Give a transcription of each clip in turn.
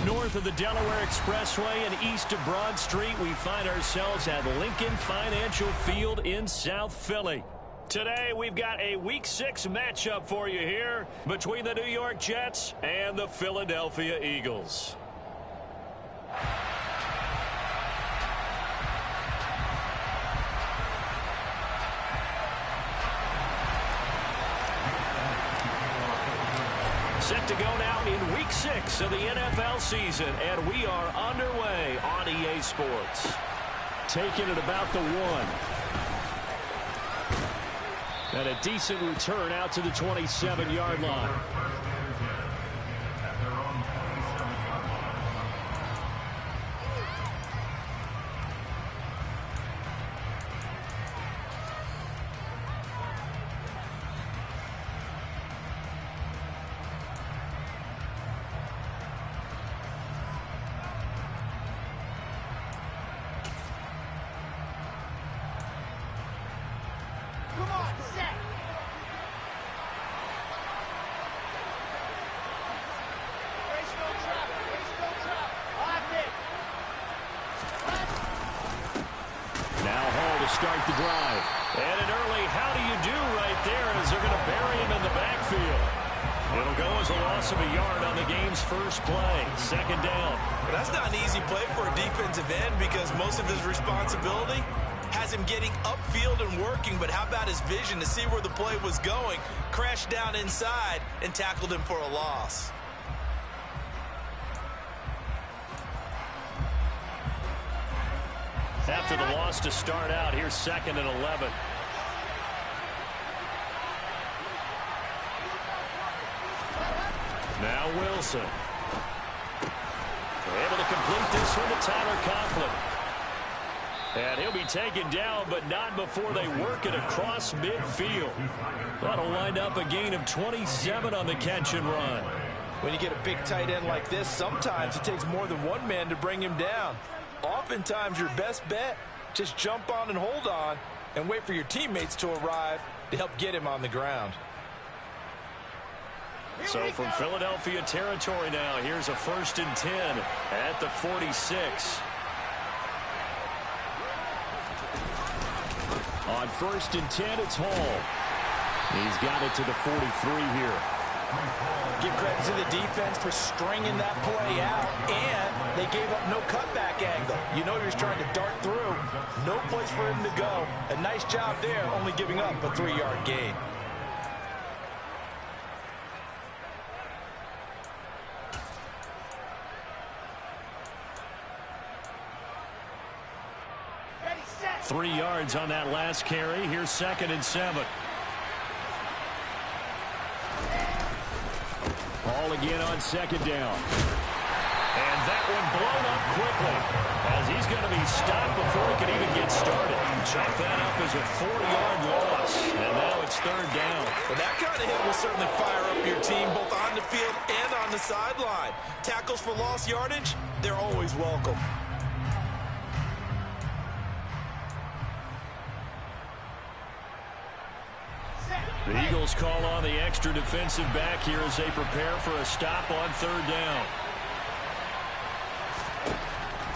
north of the Delaware Expressway and east of Broad Street, we find ourselves at Lincoln Financial Field in South Philly. Today, we've got a Week 6 matchup for you here between the New York Jets and the Philadelphia Eagles. Set to go now in Week 6 of the NFL season, and we are underway on EA Sports. Taking it about the 1. And a decent return out to the 27-yard line. Start the drive. And an early how do you do right there as they're going to bury him in the backfield. It'll go as a loss of a yard on the game's first play. Second down. Well, that's not an easy play for a defensive end because most of his responsibility has him getting upfield and working, but how about his vision to see where the play was going, crashed down inside, and tackled him for a loss. After the loss to start out, here's 2nd and 11. Now Wilson. Able to complete this one to Tyler Conklin. And he'll be taken down, but not before they work it across midfield. That'll wind up a gain of 27 on the catch and run. When you get a big tight end like this, sometimes it takes more than one man to bring him down. Oftentimes, your best bet, just jump on and hold on and wait for your teammates to arrive to help get him on the ground. So from Philadelphia territory now, here's a 1st and 10 at the 46. On 1st and 10, it's Hall. He's got it to the 43 here. Give credit to the defense for stringing that play out, and they gave up no cutback angle. You know you're trying to dart through. No place for him to go. A nice job there, only giving up a 3-yard gain. Ready, set. 3 yards on that last carry. Here's 2nd and 7. Ball again on 2nd down. And that one blown up quickly as he's going to be stopped before he can even get started. Chalk that up as a 4-yard loss. And now it's 3rd down. Well, that kind of hit will certainly fire up your team both on the field and on the sideline. Tackles for lost yardage, they're always welcome. The Eagles call on the extra defensive back here as they prepare for a stop on 3rd down.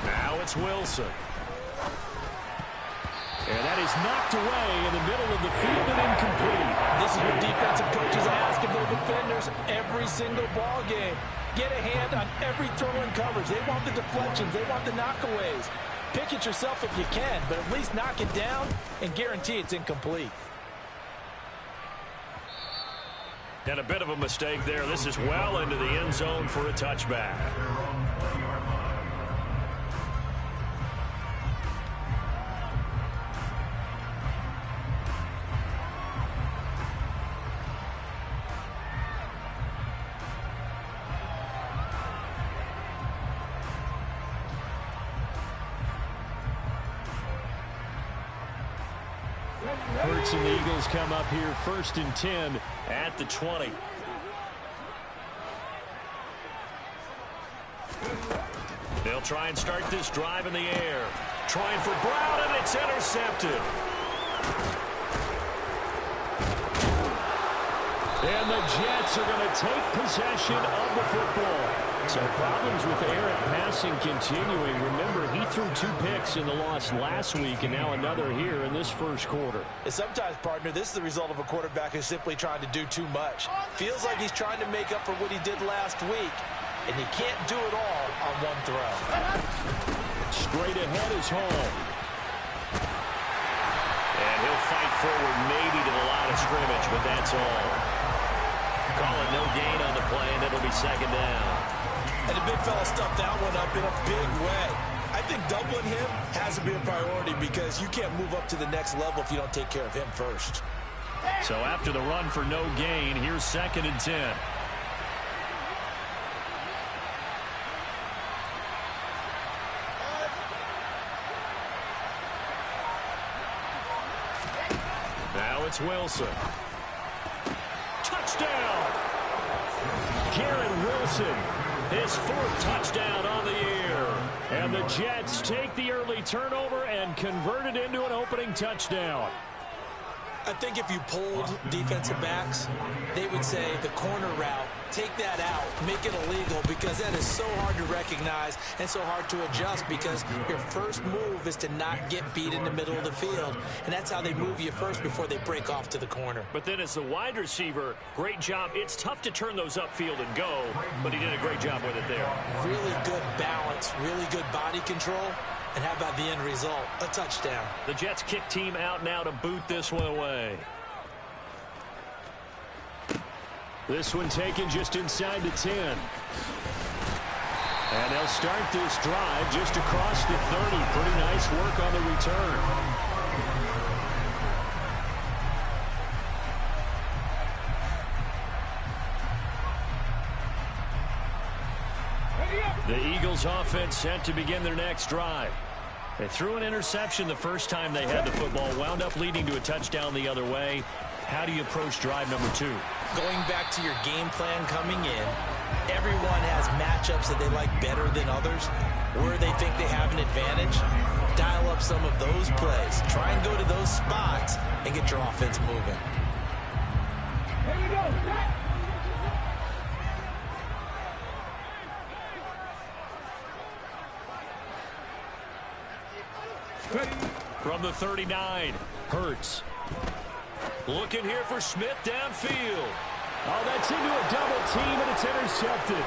Now it's Wilson. And that is knocked away in the middle of the field and incomplete. This is what defensive coaches ask of their defenders every single ball game. Get a hand on every throw in coverage. They want the deflections. They want the knockaways. Pick it yourself if you can, but at least knock it down and guarantee it's incomplete. And a bit of a mistake there. This is well into the end zone for a touchback. Hurts and the Eagles come up here 1st and 10 at the 20. They'll try and start this drive in the air. Trying for Brown, and it's intercepted. And the Jets are going to take possession of the football. So problems with errant passing continuing. Remember, he threw 2 picks in the loss last week, and now another here in this first quarter. And sometimes, partner, this is the result of a quarterback who's simply trying to do too much. Feels like he's trying to make up for what he did last week, and he can't do it all on one throw. Straight ahead is Hall. And he'll fight forward maybe to the line of scrimmage, but that's all. Calling no gain on the play, and it'll be second down. And the big fella stuffed that one up in a big way. I think doubling him has to be a priority because you can't move up to the next level if you don't take care of him first. So after the run for no gain, here's 2nd and 10. Now it's Wilson. Touchdown! Garrett Wilson, his 4th touchdown on the year. And the Jets take the early turnover and convert it into an opening touchdown. I think if you polled defensive backs, they would say the corner route, take that out, make it illegal, because that is so hard to recognize and so hard to adjust because your first move is to not get beat in the middle of the field. And that's how they move you first before they break off to the corner. But then as the wide receiver, great job. It's tough to turn those upfield and go, but he did a great job with it there. Really good balance, really good body control. And how about the end result? A touchdown. The Jets kick team out now to boot this one away. This one taken just inside the 10. And they'll start this drive just across the 30. Pretty nice work on the return. The Eagles offense set to begin their next drive. They threw an interception the first time they had the football, wound up leading to a touchdown the other way. How do you approach drive number 2? Going back to your game plan coming in, everyone has matchups that they like better than others, where they think they have an advantage. Dial up some of those plays. Try and go to those spots and get your offense moving. Here we go. From the 39, Hurts. Looking here for Smith downfield. Oh, that's into a double team, and it's intercepted.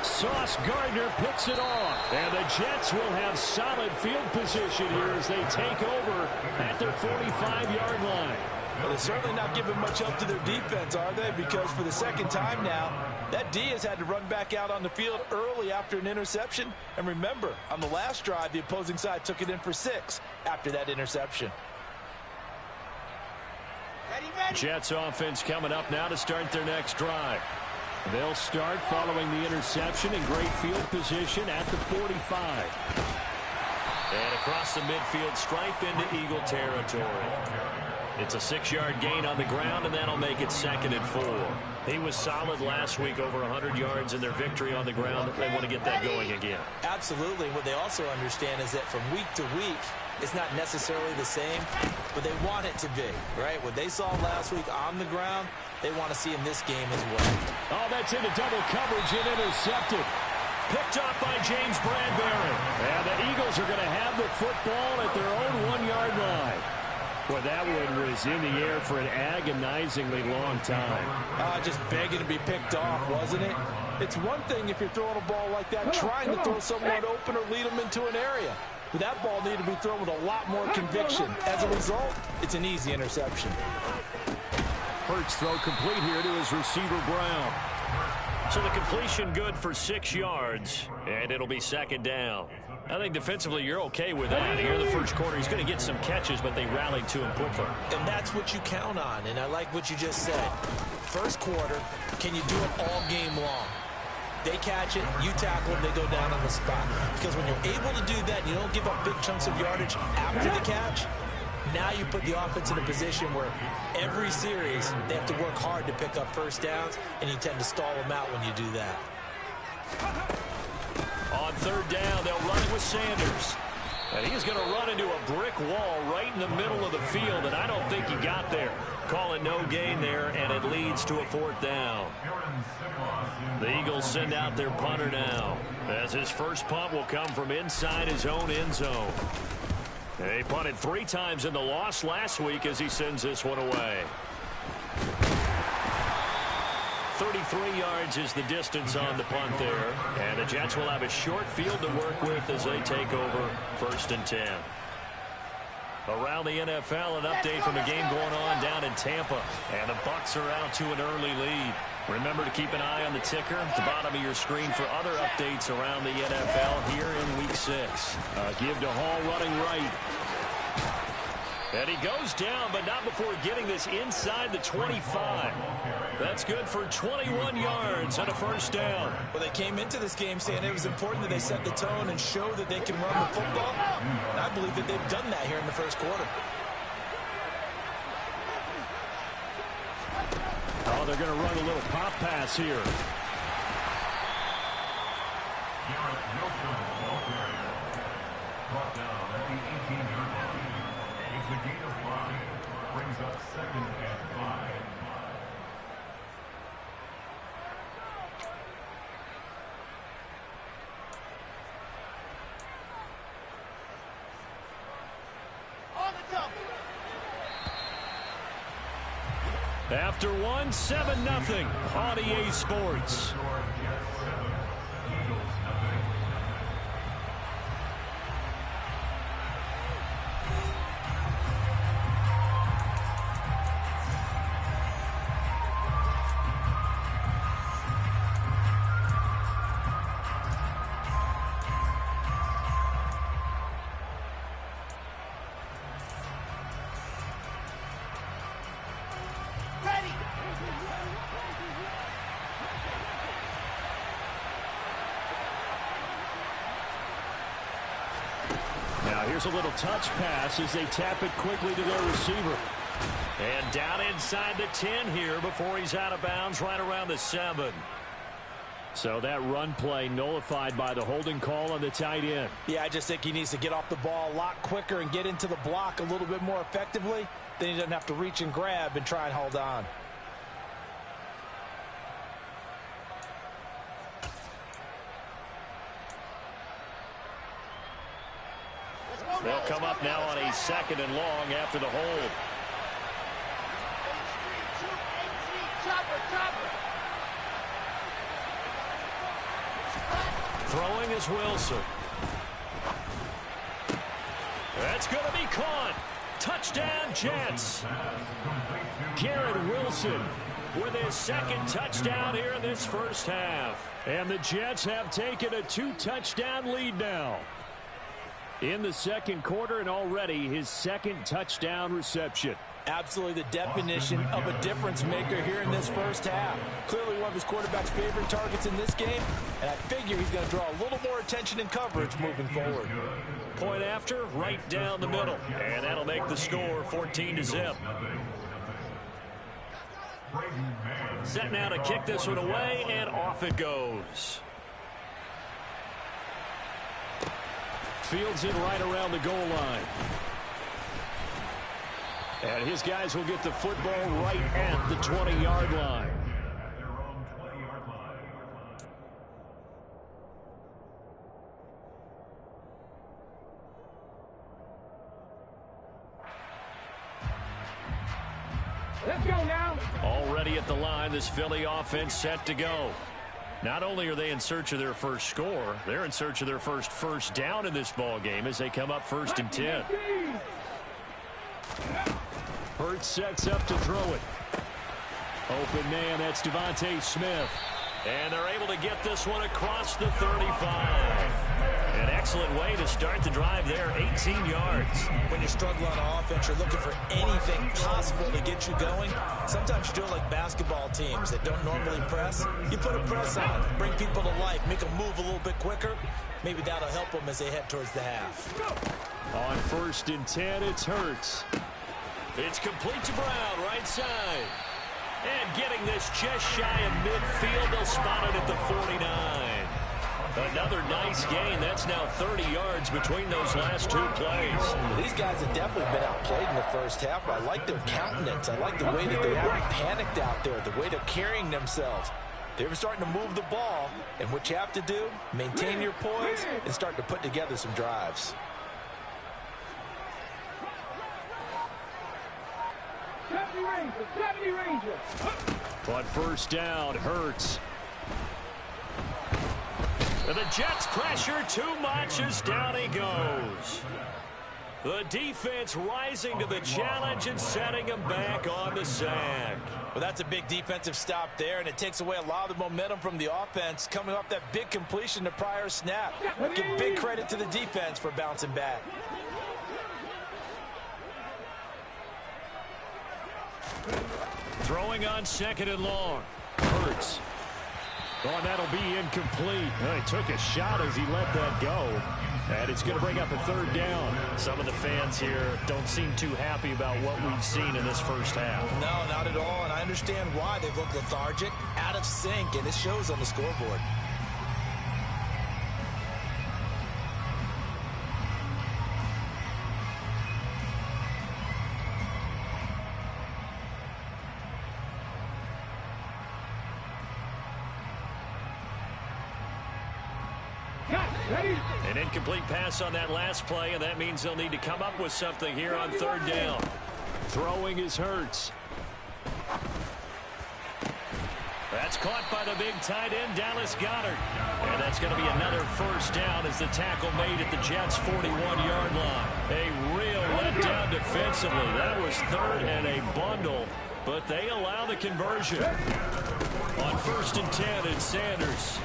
Sauce Gardner picks it off. And the Jets will have solid field position here as they take over at their 45-yard line. Well, they're certainly not giving much help to their defense, are they? Because for the second time now, that D has had to run back out on the field early after an interception. And remember, on the last drive, the opposing side took it in for 6 after that interception. Jets offense coming up now to start their next drive. They'll start following the interception in great field position at the 45. And across the midfield stripe into Eagle territory. It's a 6-yard gain on the ground, and that'll make it 2nd and 4. He was solid last week, over 100 yards in their victory on the ground. They want to get that going again. Absolutely. What they also understand is that from week to week, it's not necessarily the same, but they want it to be, right? What they saw last week on the ground, they want to see in this game as well. Oh, that's into double coverage and intercepted. Picked off by James Bradbury. And the Eagles are going to have the football at their own 1-yard line. Boy, that one was in the air for an agonizingly long time. Just begging to be picked off, wasn't it? It's one thing if you're throwing a ball like that, trying to throw someone open or lead them into an area. But that ball needed to be thrown with a lot more conviction. As a result, it's an easy interception. Hurts throw complete here to his receiver, Brown. So the completion good for 6 yards, and it'll be 2nd down. I think defensively you're okay with that. Here in the first quarter, he's going to get some catches, but they rallied to him quickly. And that's what you count on, and I like what you just said. First quarter, can you do it all game long? They catch it, you tackle them, they go down on the spot. Because when you're able to do that, you don't give up big chunks of yardage after the catch, now you put the offense in a position where every series they have to work hard to pick up first downs, and you tend to stall them out when you do that. On 3rd down, they'll run it with Sanders. And he's going to run into a brick wall right in the middle of the field, and I don't think he got there. Call it no gain there, and it leads to a 4th down. The Eagles send out their punter now, as his first punt will come from inside his own end zone. He punted 3 times in the loss last week as he sends this one away. 33 yards is the distance on the punt there. And the Jets will have a short field to work with as they take over 1st and 10. Around the NFL, an update from the game going on down in Tampa. And the Bucs are out to an early lead. Remember to keep an eye on the ticker at the bottom of your screen for other updates around the NFL here in Week 6. Give to Hall running right. And he goes down, but not before getting this inside the 25. That's good for 21 yards and a 1st down. Well, they came into this game saying it was important that they set the tone and show that they can run the football. And I believe that they've done that here in the 1st quarter. Oh, they're going to run a little pop pass here. Brought down at the 18-yard line. It's a gain of 5. Brings up 2nd and 5. After 1, 7-0 on EA Sports. Here's a little touch pass as they tap it quickly to their receiver. And down inside the 10 here before he's out of bounds right around the 7. So that run play nullified by the holding call on the tight end. Yeah, I just think he needs to get off the ball a lot quicker and get into the block a little bit more effectively. Then he doesn't have to reach and grab and try and hold on. They'll come up now on a 2nd and long after the hold. Throwing is Wilson. That's going to be caught. Touchdown, Jets. Garrett Wilson with his 2nd touchdown here in this 1st half. And the Jets have taken a 2-touchdown lead now in the 2nd quarter, and already his 2nd touchdown reception. Absolutely the definition of a difference maker here in this 1st half. Clearly one of his quarterback's favorite targets in this game, and I figure he's going to draw a little more attention and coverage moving forward. Point after, right down the middle, and that'll make the score 14-0. Set now to kick this one away, and off it goes. Fields in right around the goal line. And his guys will get the football right at the 20-yard line. Let's go now. Already at the line, this Philly offense set to go. Not only are they in search of their first score, they're in search of their first down in this ball game as they come up 1st and 10. Hurts sets up to throw it. Open man, that's Devontae Smith. And they're able to get this one across the 35. An excellent way to start the drive there, 18 yards. When you struggle on offense, you're looking for anything possible to get you going. Sometimes you do it like basketball teams that don't normally press. You put a press on, bring people to life, make them move a little bit quicker. Maybe that'll help them as they head towards the half. On 1st and 10, it's Hurts. It's complete to Brown, right side. And getting this just shy of midfield, they'll spot it at the 49. Another nice gain. That's now 30 yards between those last two plays. These guys have definitely been outplayed in the first half, but I like their countenance. I like the way that they haven't panicked out there, the way they're carrying themselves. They're starting to move the ball, and what you have to do, maintain your poise and start to put together some drives. On first down, Hurts. And the Jets pressure too much as down he goes. The defense rising to the challenge and setting him back on the sack. Well, that's a big defensive stop there, and it takes away a lot of the momentum from the offense coming off that big completion the prior snap. Give big credit to the defense for bouncing back. Throwing on second and long. Hurts. Oh, and that'll be incomplete. Well, he took a shot as he let that go. And it's going to bring up a third down. Some of the fans here don't seem too happy about what we've seen in this first half. No, not at all. And I understand why. They've looked lethargic, out of sync, and it shows on the scoreboard. An incomplete pass on that last play, and that means they'll need to come up with something here on third down. Throwing is Hurts. That's caught by the big tight end, Dallas Goedert. And that's going to be another first down as the tackle made at the Jets' 41-yard line. A real letdown defensively. That was third and a bundle, but they allow the conversion. On first and 10, it's Sanders.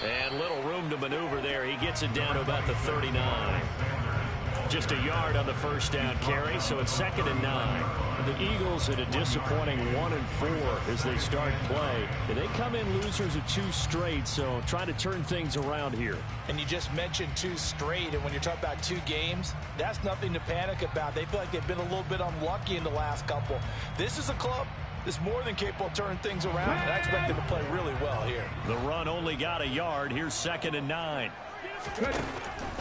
And little room to maneuver there. He gets it down to about the 39. Just a yard on the first down carry, so it's second and 9. The Eagles at a disappointing 1-4 as they start play. They come in losers of 2 straight, so trying to turn things around here. And you just mentioned 2 straight, and when you're talking about 2 games, that's nothing to panic about. They feel like they've been a little bit unlucky in the last couple. This is a club that's more than capable of turning things around, and I expect them to play really well here. The run only got a yard. Here's second and 9.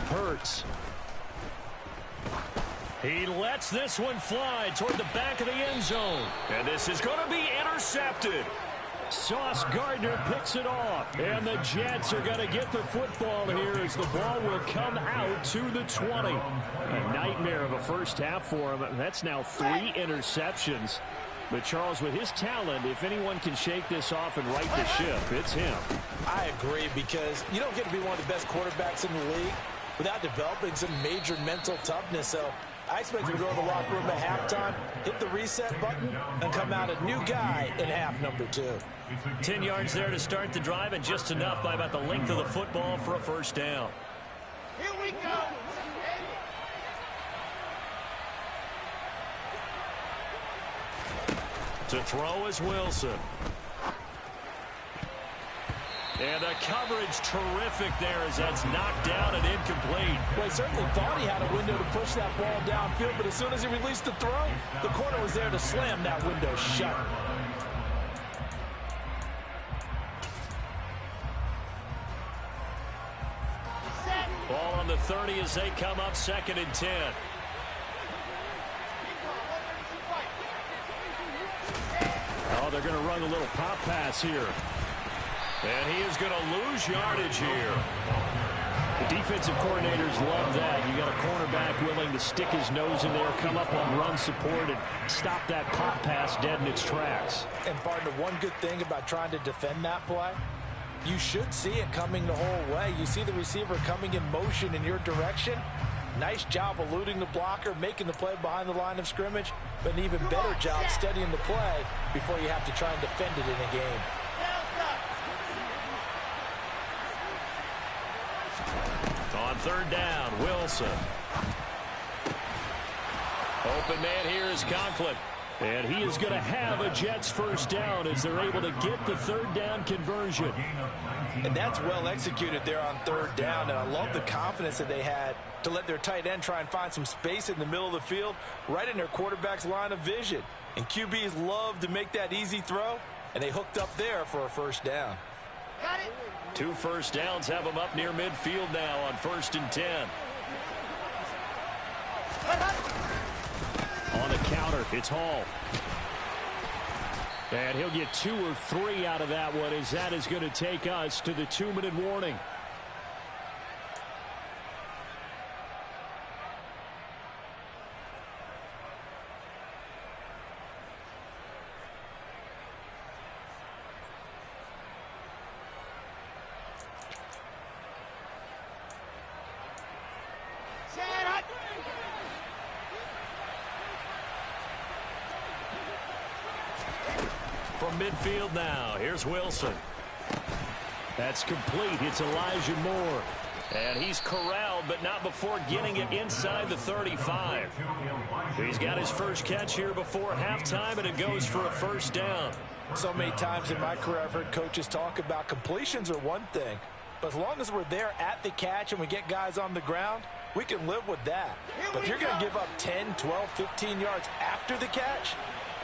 Hurts. He lets this one fly toward the back of the end zone. And this is going to be intercepted. Sauce Gardner picks it off. And the Jets are going to get the football here as the ball will come out to the 20. A nightmare of a first half for him. That's now 3 interceptions. But, Charles, with his talent, if anyone can shake this off and right the ship, it's him. I agree, because you don't get to be one of the best quarterbacks in the league without developing some major mental toughness. So I expect him to go to the locker room at halftime, hit the reset button, and come out a new guy in half number 2. 10 yards there to start the drive, and just enough by about the length of the football for a first down. Here we go. To throw is Wilson. And the coverage terrific there as that's knocked down and incomplete. Well, he certainly thought he had a window to push that ball downfield, but as soon as he released the throw, the corner was there to slam that window shut. Ball on the 30 as they come up second and 10. Oh, they're going to run a little pop pass here. And he is going to lose yardage here. The defensive coordinators love that. You got a cornerback willing to stick his nose in there, come up on run support, and stop that pop pass dead in its tracks. And, partner, one good thing about trying to defend that play, you should see it coming the whole way. You see the receiver coming in motion in your direction. Nice job eluding the blocker, making the play behind the line of scrimmage, but an even better job studying the play before you have to try and defend it in a game. On third down, Wilson. Open man here is Conklin. And he is going to have a Jets first down as they're able to get the third down conversion. And that's well executed there on third down. And I love the confidence that they had to let their tight end try and find some space in the middle of the field, right in their quarterback's line of vision. And QBs love to make that easy throw, and they hooked up there for a first down. 2 first downs have them up near midfield now on 1st and 10. On the counter, it's Hall. And he'll get 2 or 3 out of that one, as that is going to take us to the 2-minute warning. From midfield now, here's Wilson. That's complete. It's Elijah Moore. And he's corralled, but not before getting it inside the 35. He's got his first catch here before halftime, and it goes for a first down. So many times in my career I've heard coaches talk about completions are one thing, but as long as we're there at the catch and we get guys on the ground, we can live with that. But if you're going to give up 10, 12, 15 yards after the catch,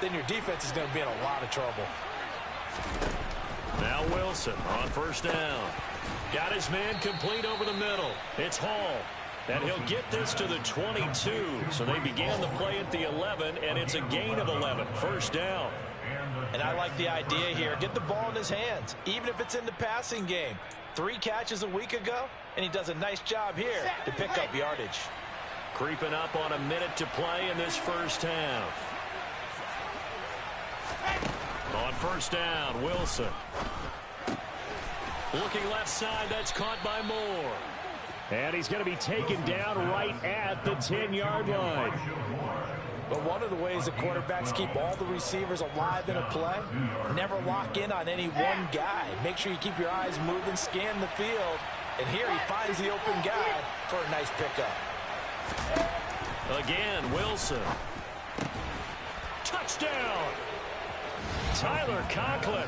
then your defense is going to be in a lot of trouble. Now Wilson on first down. Got his man complete over the middle. It's Hall. And he'll get this to the 22. So they began the play at the 11, and it's a gain of 11. First down. And I like the idea here. Get the ball in his hands, even if it's in the passing game. 3 catches a week ago, and he does a nice job here to pick up yardage. Creeping up on a minute to play in this first half. On first down, Wilson. Looking left side, that's caught by Moore. And he's going to be taken down right at the 10-yard line. But one of the ways the quarterbacks keep all the receivers alive in a play, never lock in on any one guy. Make sure you keep your eyes moving, scan the field. And here he finds the open guy for a nice pickup. Again, Wilson. Touchdown! Tyler Conklin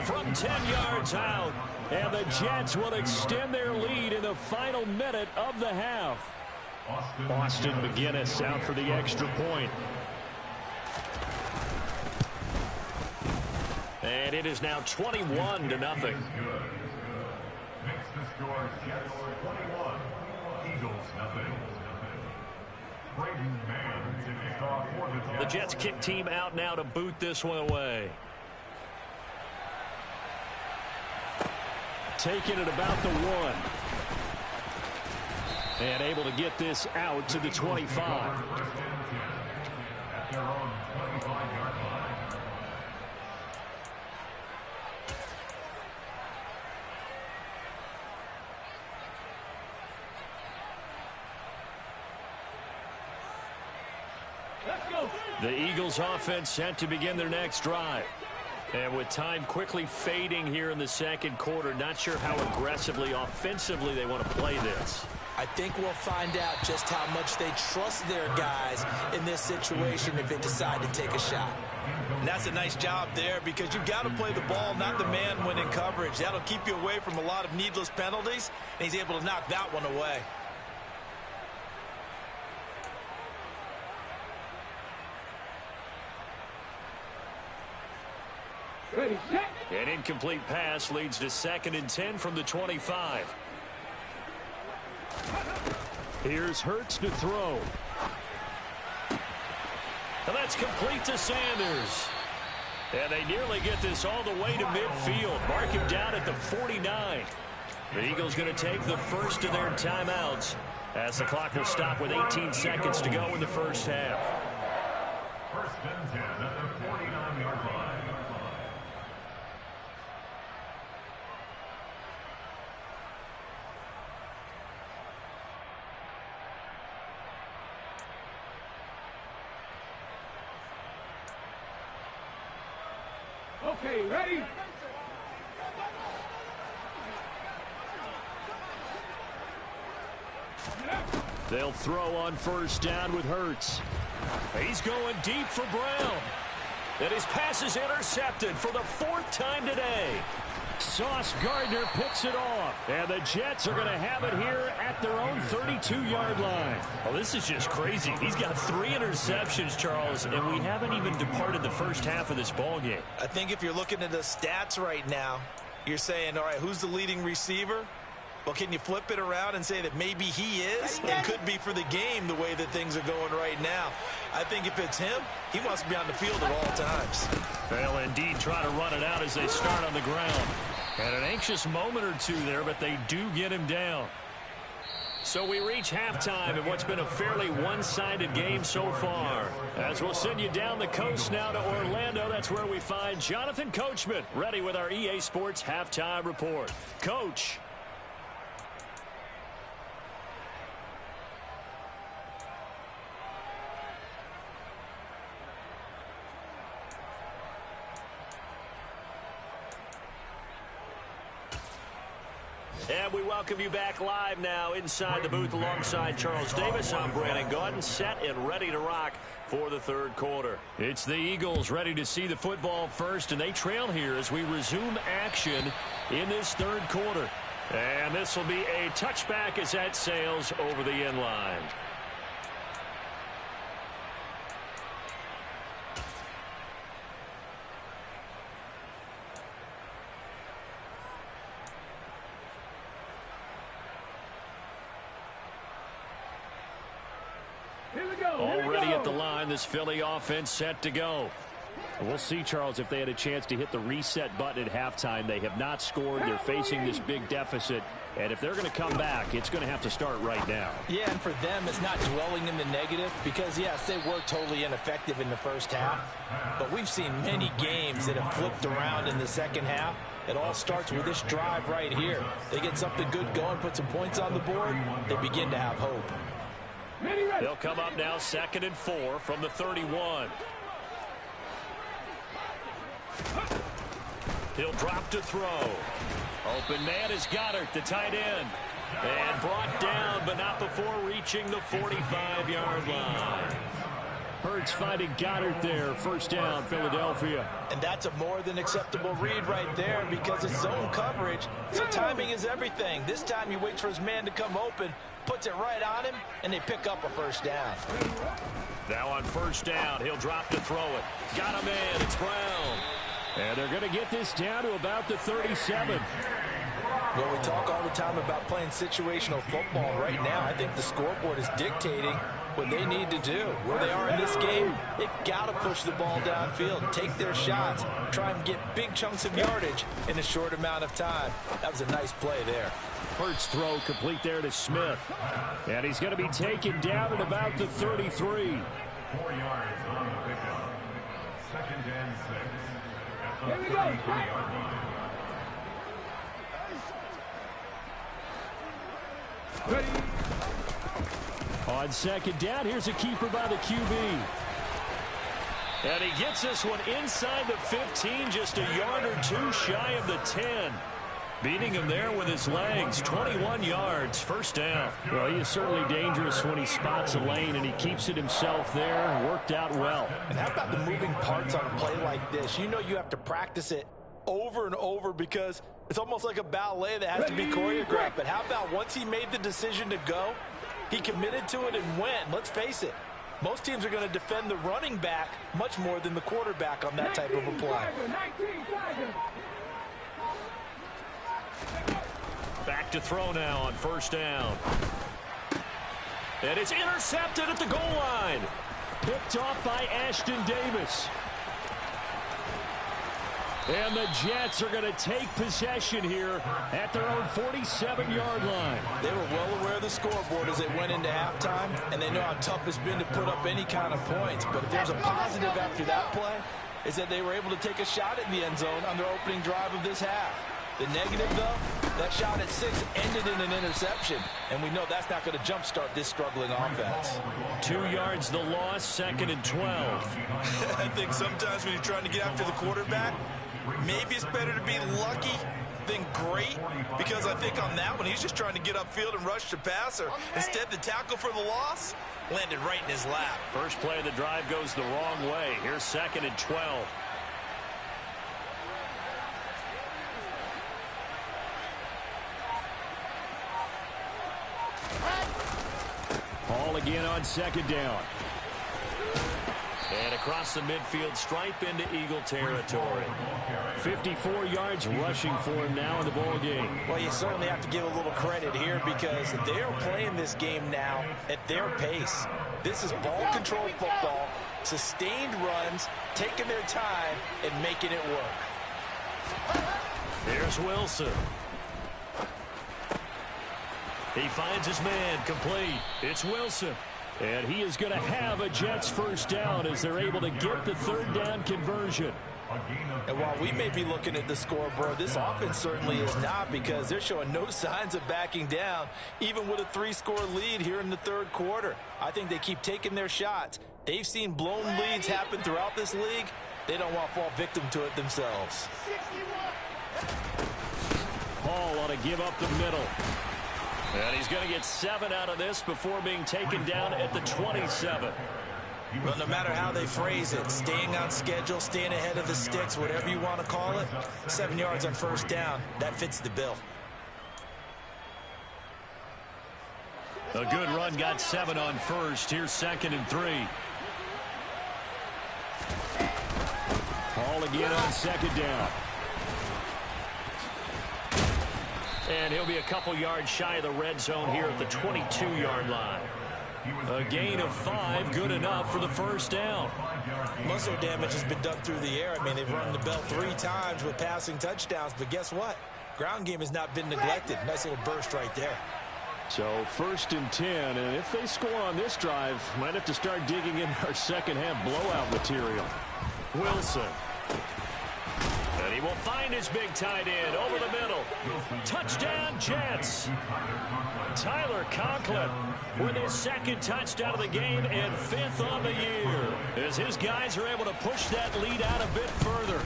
from 10 yards out. And the Jets will extend their lead in the final minute of the half. Austin McGinnis out for the extra point. And it is now 21-0. The Jets kick team out now to boot this one away. Taking it about the 1. And able to get this out to the 25. The Eagles offense set to begin their next drive. And with time quickly fading here in the second quarter, not sure how aggressively, offensively they want to play this. I think we'll find out just how much they trust their guys in this situation if they decide to take a shot. And that's a nice job there because you've got to play the ball, not the man when in coverage. That'll keep you away from a lot of needless penalties, and he's able to knock that one away. An incomplete pass leads to 2nd and 10 from the 25. Here's Hurts to throw. And that's complete to Sanders. And they nearly get this all the way to midfield. Mark him down at the 49. The Eagles going to take the first of their timeouts as the clock will stop with 18 seconds to go in the first half. 1st and 10 at the 49-yard line. Okay, ready? They'll throw on first down with Hurts. He's going deep for Brown. And his pass is intercepted for the 4th time today. Sauce Gardner picks it off. And the Jets are going to have it here at their own 32-yard line. Oh, this is just crazy. He's got 3 interceptions, Charles, and we haven't even departed the first half of this ball game. I think if you're looking at the stats right now, You're saying, all right, who's the leading receiver? Well, can you flip it around and say that maybe he is? It could be for the game the way that things are going right now. I think if it's him, he wants to be on the field at all times. They'll indeed try to run it out as they start on the ground. And an anxious moment or two there, but they do get him down. So we reach halftime in what's been a fairly one-sided game so far. As we'll send you down the coast now to Orlando, that's where we find Jonathan Coachman, ready with our EA Sports Halftime Report. Coach. And we welcome you back live now inside the booth alongside Charles Davis. I'm Brandon Gaudin, set and ready to rock for the third quarter. It's the Eagles ready to see the football first, and they trail here as we resume action in this third quarter. And this will be a touchback as that sails over the end line. Already at the line, this Philly offense set to go. We'll see, Charles, if they had a chance to hit the reset button at halftime. They have not scored. They're facing this big deficit. And if they're going to come back, it's going to have to start right now. Yeah, and for them, it's not dwelling in the negative because, yes, they were totally ineffective in the first half. But we've seen many games that have flipped around in the second half. It all starts with this drive right here. They get something good going, put some points on the board, they begin to have hope. They'll come up now 2nd and 4 from the 31. He'll drop to throw. Open man is Goddard, the tight end. And brought down, but not before reaching the 45-yard line. Hurts finding Goddard there. First down, Philadelphia. And that's a more than acceptable read right there because it's zone coverage, so timing is everything. This time he waits for his man to come open, puts it right on him, and they pick up a first down. Now on first down, he'll drop to throw it. Got a man, it's Brown. And they're going to get this down to about the 37. Well, we talk all the time about playing situational football. Right now, I think the scoreboard is dictating what they need to do. Where they are in this game, they've got to push the ball downfield, take their shots, try and get big chunks of yardage in a short amount of time. That was a nice play there. Hurts throw complete there to Smith. And he's going to be taken down at about the 33. 4 yards on the pickup. 2nd and 6. At the 33-yard line. On second down, here's a keeper by the QB. And he gets this one inside the 15, just a yard or two shy of the 10. Beating him there with his legs, 21 yards, first down. Well, he is certainly dangerous when he spots a lane, and he keeps it himself there. Worked out well. And how about the moving parts on a play like this? You know you have to practice it over and over because it's almost like a ballet that has to be choreographed. But how about once he made the decision to go, he committed to it and went. Let's face it, most teams are going to defend the running back much more than the quarterback on that type of a play. Back to throw now on first down. And it's intercepted at the goal line. Picked off by Ashton Davis. And the Jets are going to take possession here at their own 47-yard line. They were well aware of the scoreboard as they went into halftime, and they know how tough it's been to put up any kind of points. But if there's a positive after that play, is that they were able to take a shot at the end zone on their opening drive of this half. The negative, though, that shot at 6 ended in an interception, and we know that's not going to jumpstart this struggling offense. 2 yards the loss, 2nd and 12. I think sometimes when you're trying to get after the quarterback, maybe it's better to be lucky than great, because I think on that one, he's just trying to get upfield and rush the passer. Instead, the tackle for the loss landed right in his lap. First play of the drive goes the wrong way. Here's 2nd and 12. Ball again on second down. And across the midfield stripe into Eagle territory. 54 yards rushing for him now in the ball game. Well, you certainly have to give a little credit here because they're playing this game now at their pace. This is ball control football, sustained runs, taking their time, and making it work. Here's Wilson. He finds his man, complete. It's Wilson. And he is going to have a Jets first down as they're able to get the third down conversion. And while we may be looking at the scoreboard, this offense certainly is not, because they're showing no signs of backing down, even with a 3-score lead here in the third quarter. I think they keep taking their shots. They've seen blown leads happen throughout this league. They don't want to fall victim to it themselves. Hall ought to give up the middle. And he's going to get 7 out of this before being taken down at the 27. Well, no matter how they phrase it, staying on schedule, staying ahead of the sticks, whatever you want to call it, 7 yards on first down, that fits the bill. A good run got 7 on first. Here's 2nd and 3. Hall again on 2nd down. And he'll be a couple yards shy of the red zone here at the 22-yard line. A gain of 5, good enough for the first down. Most of their damage has been done through the air. I mean, they've run the bell 3 times with passing touchdowns, but guess what? Ground game has not been neglected. Nice little burst right there. So 1st and 10, and if they score on this drive, might have to start digging in our second-half blowout material. Wilson. And he will find his big tight end over the middle. Touchdown, Jets. Tyler Conklin with his 2nd touchdown of the game and 5th on the year, as his guys are able to push that lead out a bit further.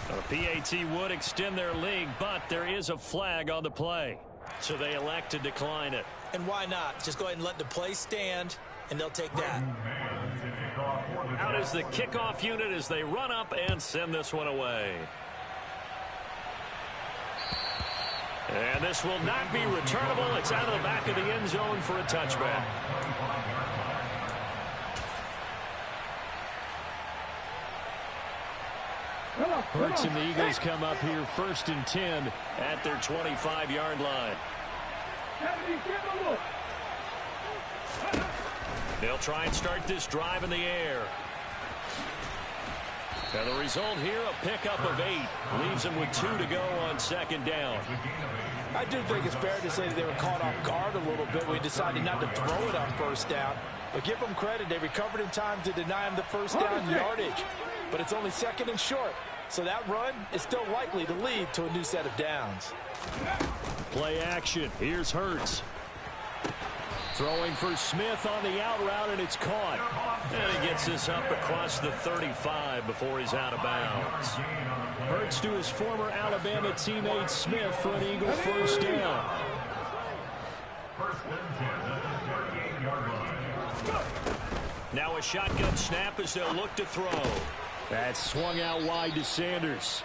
The PAT would extend their lead, but there is a flag on the play, so they elect to decline it. And why not? Just go ahead and let the play stand, and they'll take that. Out is the kickoff unit as they run up and send this one away. And this will not be returnable. It's out of the back of the end zone for a touchback. Hurts and the Eagles come up here 1st and 10 at their 25-yard line. They'll try and start this drive in the air. And the result here, a pickup of 8. Leaves them with 2 to go on 2nd down. I do think it's fair to say that they were caught off guard a little bit. We decided not to throw it on first down. But give them credit. They recovered in time to deny them the first down yardage. But it's only 2nd and short. So that run is still likely to lead to a new set of downs. Play action. Here's Hurts. Throwing for Smith on the out route, and it's caught. And he gets this up across the 35 before he's out of bounds. Hurts to his former Alabama teammate Smith for an Eagle first down. Now a shotgun snap as they'll look to throw. That's swung out wide to Sanders.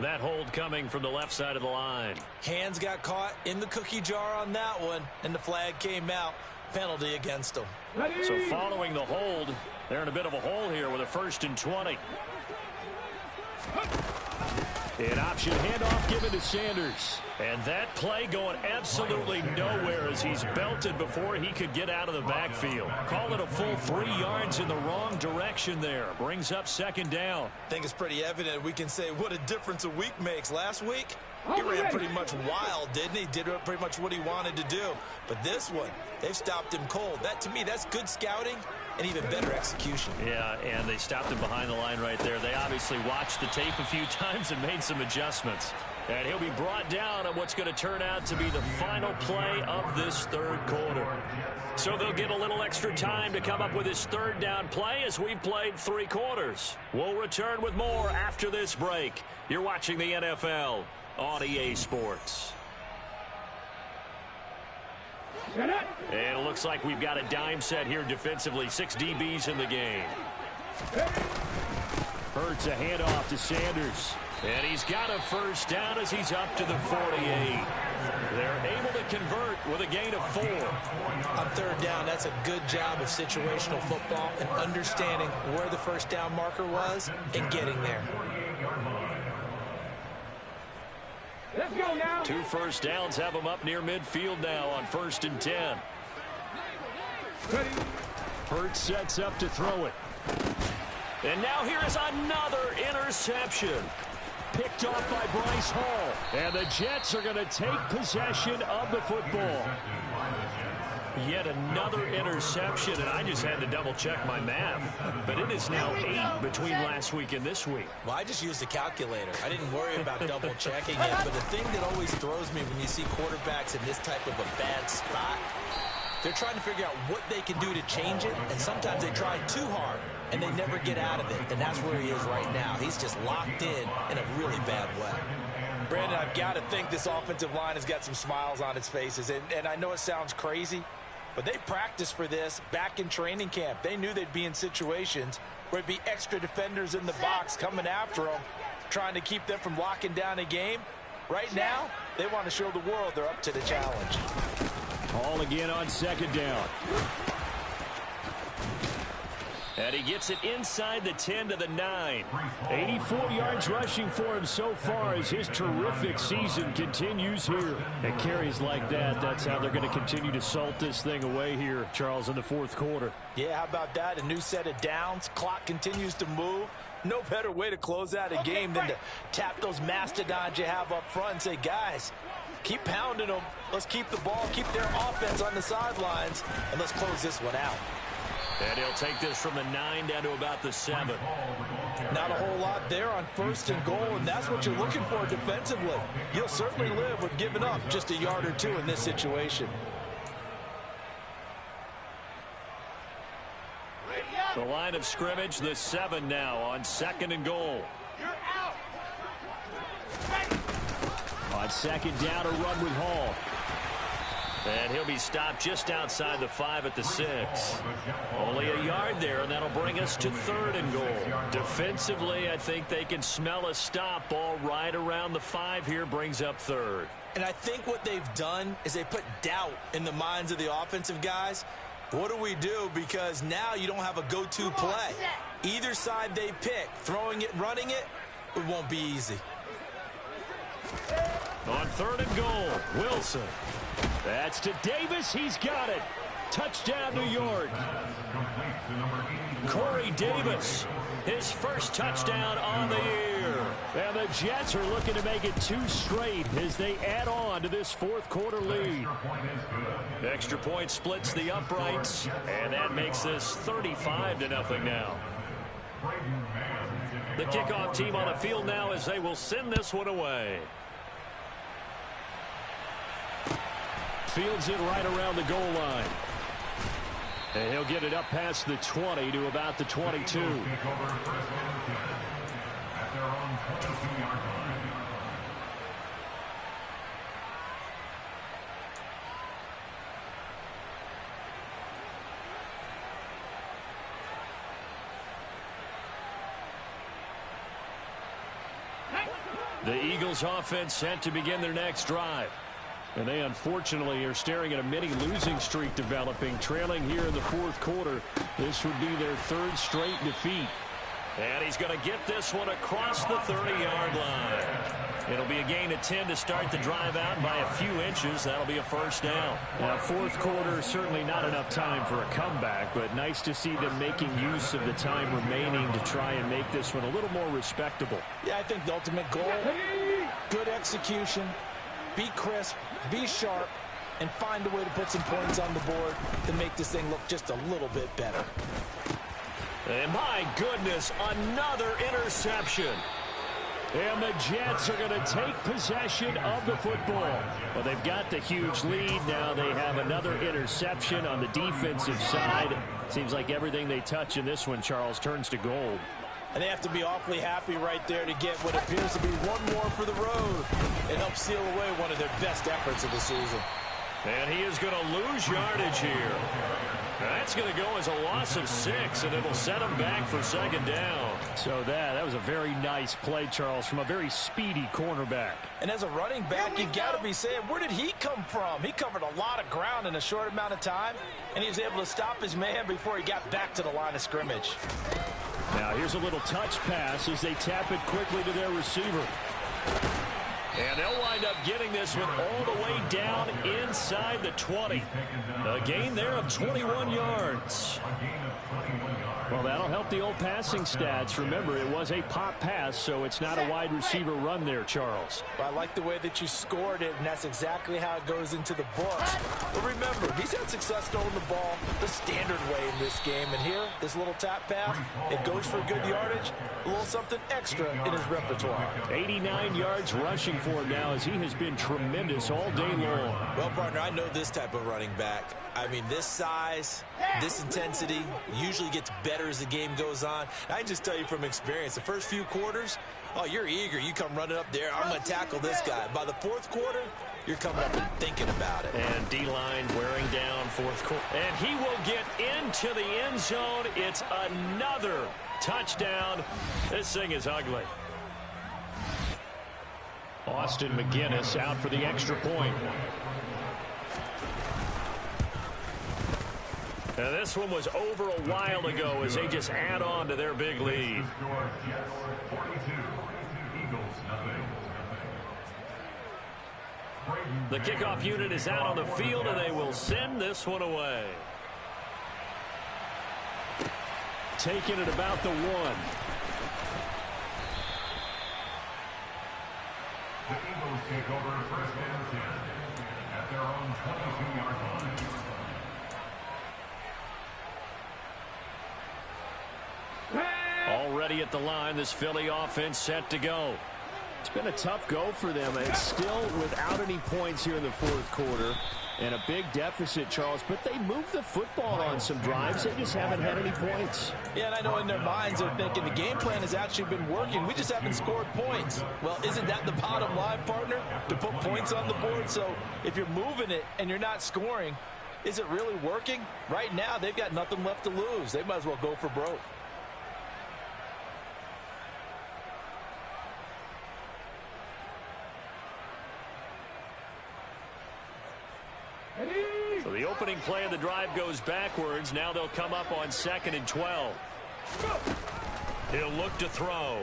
That hold coming from the left side of the line. Hands got caught in the cookie jar on that one, and the flag came out. Penalty against them. So following the hold, they're in a bit of a hole here with a 1st and 20. An option handoff given to Sanders. And that play going absolutely nowhere as he's belted before he could get out of the backfield. Call it a full 3 yards in the wrong direction there. Brings up 2nd down. I think it's pretty evident we can say what a difference a week makes. Last week, he ran pretty much wild, didn't he? Did pretty much what he wanted to do. But this one, they've stopped him cold. That, to me, that's good scouting and even better execution. Yeah, and they stopped him behind the line right there. They obviously watched the tape a few times and made some adjustments. And he'll be brought down on what's going to turn out to be the final play of this third quarter. So they'll get a little extra time to come up with his 3rd down play as we've played 3 quarters. We'll return with more after this break. You're watching the NFL on EA Sports. And it looks like we've got a dime set here defensively. 6 DBs in the game. Hurts a handoff to Sanders. And he's got a first down as he's up to the 48. They're able to convert with a gain of 4. On third down, that's a good job of situational football and understanding where the first down marker was and getting there. Let's go now. 2 first downs have them up near midfield now on 1st and 10. Ready. Hurts sets up to throw it. And now here is another interception. Picked off by Bryce Hall. And the Jets are going to take possession of the football. Yet another interception, and I just had to double-check my math. But it is now 8 between last week and this week. Well, I just used a calculator. I didn't worry about double-checking it. But the thing that always throws me when you see quarterbacks in this type of a bad spot, they're trying to figure out what they can do to change it, and sometimes they try too hard, and they never get out of it. And that's where he is right now. He's just locked in a really bad way. Brandon, I've got to think this offensive line has got some smiles on its faces. And I know it sounds crazy, but they practiced for this back in training camp. They knew they'd be in situations where it'd be extra defenders in the box coming after them, trying to keep them from locking down a game. Right now, they want to show the world they're up to the challenge. Hall again on 2nd down. And he gets it inside the 10 to the 9. 84 yards rushing for him so far as his terrific season continues here. And carries like that, that's how they're going to continue to salt this thing away here, Charles, in the 4th quarter. Yeah, how about that? A new set of downs. Clock continues to move. No better way to close out a game than to tap those mastodons you have up front and say, guys, keep pounding them. Let's keep the ball, keep their offense on the sidelines, and let's close this one out. And he'll take this from the 9 down to about the 7. Not a whole lot there on 1st and goal, and that's what you're looking for defensively. You'll certainly live with giving up just a yard or 2 in this situation. The line of scrimmage, the 7 now on 2nd and goal. On 2nd down, a run with Hall. And he'll be stopped just outside the 5 at the 6. Only a yard there, and that'll bring us to 3rd and goal. Defensively, I think they can smell a stop ball right around the 5 here, brings up 3rd. And I think what they've done is they put doubt in the minds of the offensive guys. What do we do? Because now you don't have a go-to play. Either side they pick, throwing it, running it, it won't be easy. On 3rd and goal, Wilson. That's to Davis. He's got it. Touchdown, New York. Corey Davis, his first touchdown on the year. And the Jets are looking to make it 2 straight as they add on to this 4th quarter lead. Extra point splits the uprights, and that makes this 35-0 now. The kickoff team on the field now as they will send this one away. Fields it right around the goal line. And he'll get it up past the 20 to about the 22. The Eagles offense set to begin their next drive. And they unfortunately are staring at a mini losing streak developing, trailing here in the 4th quarter. This would be their 3rd straight defeat. And he's going to get this one across the 30-yard line. It'll be a gain of 10 to start the drive out by a few inches. That'll be a 1st down. Now, 4th quarter, certainly not enough time for a comeback, but nice to see them making use of the time remaining to try and make this one a little more respectable. Yeah, I think the ultimate goal, good execution, be crisp, be sharp, and find a way to put some points on the board to make this thing look just a little bit better. And my goodness, another interception. And the Jets are going to take possession of the football. Well, they've got the huge lead. Now they have another interception on the defensive side. Seems like everything they touch in this one, Charles, turns to gold. And they have to be awfully happy right there to get what appears to be one more for the road. It helps seal away one of their best efforts of the season. And he is going to lose yardage here. That's going to go as a loss of 6, and it'll set him back for second down. So that was a very nice play, Charles, from a very speedy cornerback. And as a running back, you got to be saying, where did he come from? He covered a lot of ground in a short amount of time, and he was able to stop his man before he got back to the line of scrimmage. Now here's a little touch pass as they tap it quickly to their receiver. And they'll wind up getting this one all the way down inside the 20. A gain there of 21 yards. Well, that'll help the old passing stats. Remember, it was a pop pass, so it's not a wide receiver run there, Charles. Well, I like the way that you scored it, and that's exactly how it goes into the books. But remember, he's had success throwing the ball the standard way in this game. And here, this little tap pass, it goes for good yardage, a little something extra in his repertoire. 89 yards rushing for him now as he has been tremendous all day long. Well, partner, I know this type of running back. I mean, this size, this intensity usually gets better as the game goes on. I can just tell you from experience, the first few quarters, oh, you're eager. You come running up there, I'm going to tackle this guy. By the fourth quarter, you're coming up and thinking about it. And D-line wearing down fourth quarter. And he will get into the end zone. It's another touchdown. This thing is ugly. Austin McGinnis out for the extra point. And this one was over a while ago as they just add on to their big lead. The kickoff unit is out on the field, and they will send this one away. Taking it about the 1. The Eagles take over first and 10 at their own 22-yard line. Already at the line, this Philly offense set to go. It's been a tough go for them. It's still without any points here in the fourth quarter. And a big deficit, Charles. But they moved the football on some drives. They just haven't had any points. Yeah, and I know in their minds they're thinking the game plan has actually been working. We just haven't scored points. Well, isn't that the bottom line, partner? To put points on the board? So if you're moving it and you're not scoring, is it really working? Right now, they've got nothing left to lose. They might as well go for broke. So the opening play of the drive goes backwards. Now they'll come up on 2nd and 12. He'll look to throw.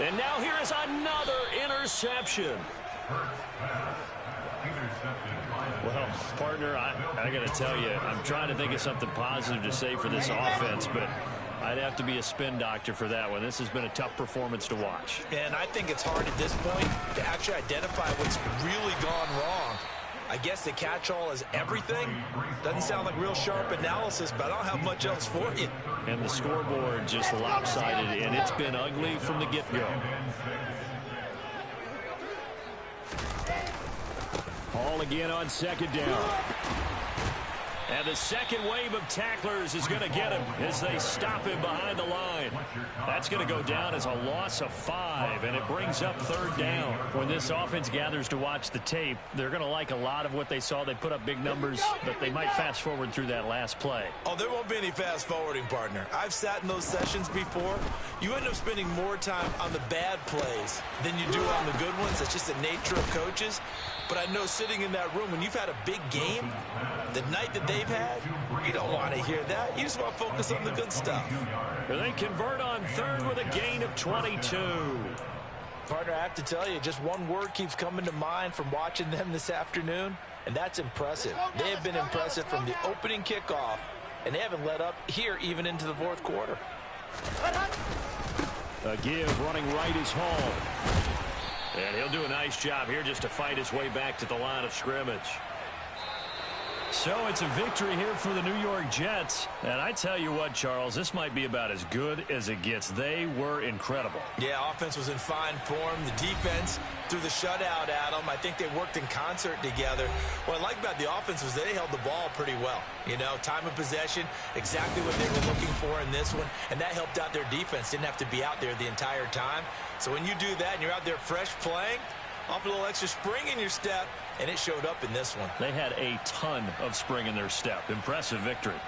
And now here is another interception. Well, partner, I got to tell you, I'm trying to think of something positive to say for this offense, but I'd have to be a spin doctor for that one. This has been a tough performance to watch. And I think it's hard at this point to actually identify what's really gone wrong. I guess the catch-all is everything. Doesn't sound like real sharp analysis, but I don't have much else for you. And the scoreboard just lopsided, and it's been ugly from the get-go. Ball again on 2nd down. And the second wave of tacklers is going to get him as they stop him behind the line. That's going to go down as a loss of 5, and it brings up 3rd down. When this offense gathers to watch the tape, they're going to like a lot of what they saw. They put up big numbers, but they might fast forward through that last play. Oh, there won't be any fast forwarding, partner. I've sat in those sessions before. You end up spending more time on the bad plays than you do on the good ones. That's just the nature of coaches. But I know sitting in that room, when you've had a big game, the night that they've had, you don't want to hear that. You just want to focus on the good stuff. They convert on 3rd with a gain of 22. Partner, I have to tell you, just one word keeps coming to mind from watching them this afternoon, and that's impressive. They have been impressive from the opening kickoff, and they haven't let up here even into the fourth quarter. A give running right is Hall. And he'll do a nice job here just to fight his way back to the line of scrimmage. So it's a victory here for the New York Jets. And I tell you what, Charles, this might be about as good as it gets. They were incredible. Yeah, offense was in fine form. The defense threw the shutout at them. I think they worked in concert together. What I like about the offense was they held the ball pretty well. You know, time of possession, exactly what they were looking for in this one. And that helped out their defense. Didn't have to be out there the entire time. So when you do that and you're out there fresh playing, Off a little extra spring in your step, and it showed up in this one. They had a ton of spring in their step. Impressive victory.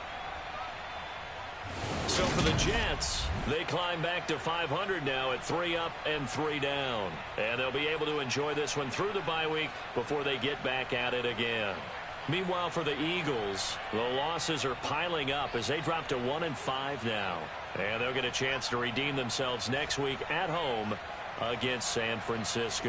So for the Jets, they climb back to 500 now at 3 up and 3 down. And they'll be able to enjoy this one through the bye week before they get back at it again. Meanwhile, for the Eagles, the losses are piling up as they drop to 1-5 now. And they'll get a chance to redeem themselves next week at home against San Francisco.